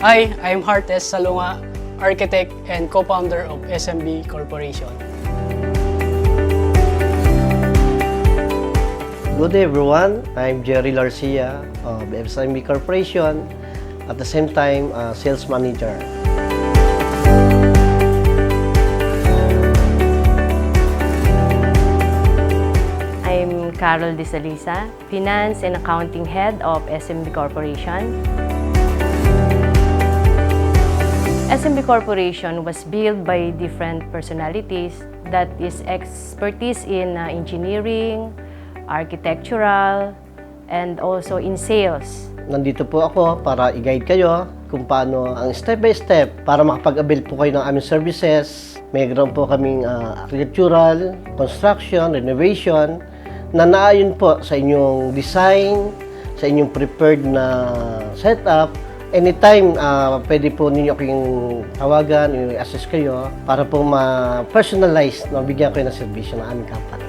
Hi, I'm Hartes Salunga, architect and co-founder of SMB Corporation. Good day everyone, I'm Jerry Larcia of SMB Corporation, at the same time sales manager. I'm Carol De Salisa, Finance and Accounting Head of SMB Corporation. SMB Corporation was built by different personalities that is expertise in engineering, architectural, and also in sales. Nandito po ako para i-guide kayo kung paano ang step by step para makapag-avail po kayo ng aming services. Mayroon po kaming architectural, construction, renovation, na naayon po sa inyong design, sa inyong prepared na setup. Anytime, pwede po ninyo akong tawagan, i-assist kayo para po ma-personalize na bigyan kayo ng servisyo ng aming company.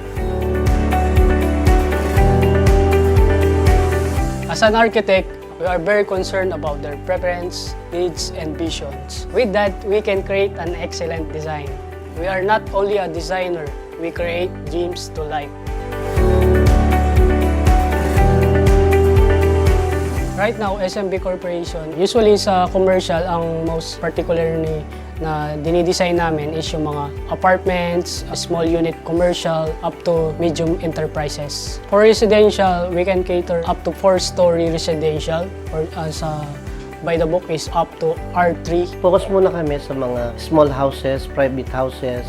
As an architect, we are very concerned about their preference, needs, and visions. With that, we can create an excellent design. We are not only a designer, we create dreams to life. Right now, SMB Corporation, usually sa commercial, ang most particularly na dinidesign namin is yung mga apartments, small unit commercial, up to medium enterprises. For residential, we can cater up to 4-story residential, or sa by the book is up to R3. Focus muna kami sa mga small houses, private houses,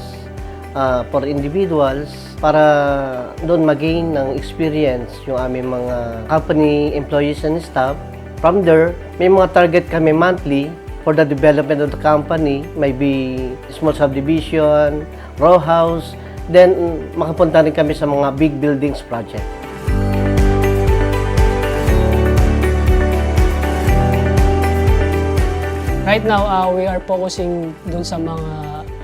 for individuals, para doon mag-gain ng experience yung aming mga company employees and staff. From there, may mga target kami monthly for the development of the company, maybe small subdivision, row house, then makapunta rin kami sa mga big buildings project. Right now, we are focusing dun sa mga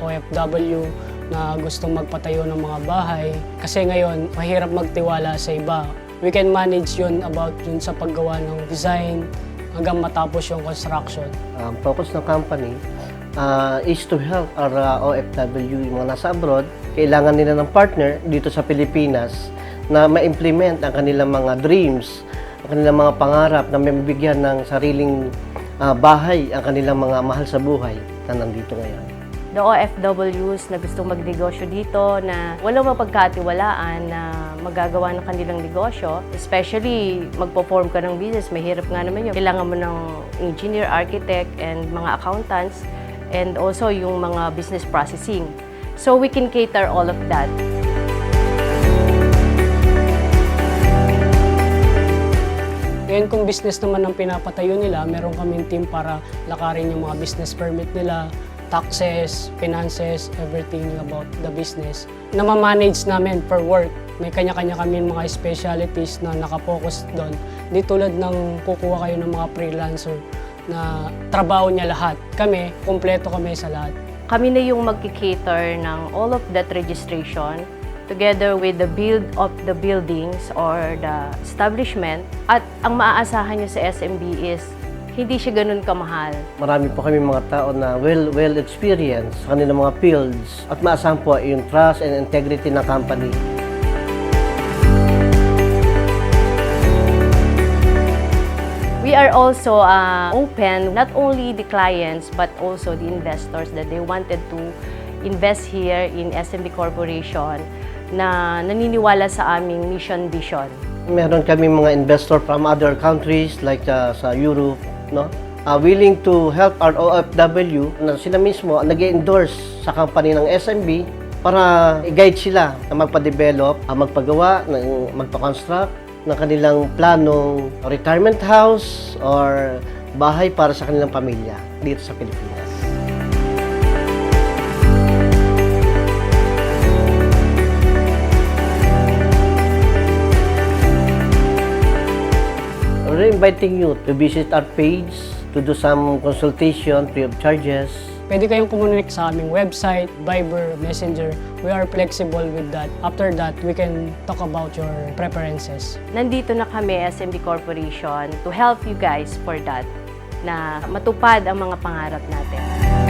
OFW na gustong magpatayo ng mga bahay. Kasi ngayon, mahirap magtiwala sa iba. We can manage yun about yun sa paggawa ng design hanggang matapos yung construction. Ang focus ng company is to help our OFW, yung mga nasa abroad. Kailangan nila ng partner dito sa Pilipinas na ma-implement ang kanilang mga dreams, ang kanilang mga pangarap na may mabigyan ng sariling bahay ang kanilang mga mahal sa buhay na nandito ngayon. The OFWs na gustong magnegosyo dito na walang mapagkatiwalaan na magagawa ng kanilang negosyo, especially magpo-form ka ng business, mahirap nga naman yun. Kailangan mo ng engineer, architect, and mga accountants, and also yung mga business processing. So we can cater all of that. Ngayon kung business naman ang pinapatayo nila, meron kaming team para lakarin yung mga business permit nila, taxes, finances, everything about the business. Na-manage namin per work. May kanya-kanya kami mga specialties na nakapokus doon. Di tulad ng kukuha kayo ng mga freelancer na trabaho niya lahat. Kami, kumpleto kami sa lahat. Kami na yung mag-cater ng all of that registration together with the build of the buildings or the establishment. At ang maaasahan nyo sa SMB is hindi siya ganun kamahal. Marami po kami mga tao na well experienced sa kanilang mga fields at maasahan po yung trust and integrity ng company. We are also open, not only the clients but also the investors that they wanted to invest here in SMB Corporation na naniniwala sa aming mission vision. Meron kami mga investor from other countries like sa Europe, no? Willing to help our OFW na sila mismo nag-endorse sa company ng SMB para i-guide sila na magpa-develop, magpagawa, magpa-construct ng kanilang planong retirement house or bahay para sa kanilang pamilya dito sa Pilipinas. We're inviting you to visit our page, to do some consultation free of charges. Pwede kayong kumunik sa aming website, Viber, Messenger. We are flexible with that. After that, we can talk about your preferences. Nandito na kami, SMB Corporation, to help you guys for that. na matupad ang mga pangarap natin.